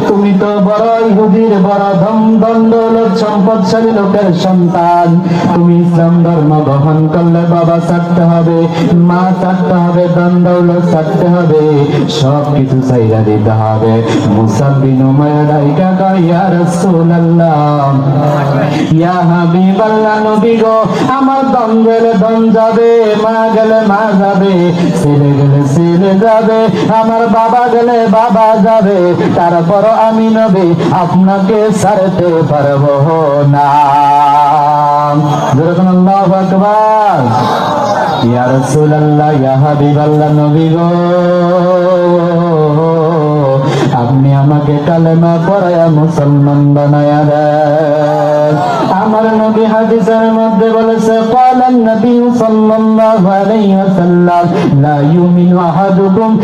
তুমি তো বড় ইহুদির বড় দণ্ডলোক সম্পদশালী লোকের সন্তান। তুমি ইসলাম ধর্ম গ্রহণ করলে বাবা ছাড়তে হবে, মা ছাড়তে হবে, দণ্ডলোক ছাড়তে হবে, সবকিছু চাইরা দিতে হবে। মুসা বিন উমাইর ডাইকা কয়, ইয়া রাসূলুল্লাহ, ইয়া হাবিবাল্লাহ, নবী গো, আমার দম গেলে দম যাবে, মা গেলে মা যাবে, ছেলে গেলে ছেলে যাবে, আমার বাবা গেলে বাবা যাবে, তারপর আমি নবী আপনাকে ছাড়তে পারবো না। যেরকম আল্লাহু আকবার। ইয়া রাসূলুল্লাহ, ইয়া হাবিবাল্লাহ, নবী গো, আপনি আমাকে কালেমা পড়ায়া মুসলমান বানায়া দেন। আমার নবী হাদিসের মধ্যে বলেছে, ক্বালান নবী সাল্লাল্লাহু আলাইহি ওয়াসাল্লাম, লা ইউমিনু আহাদুকুম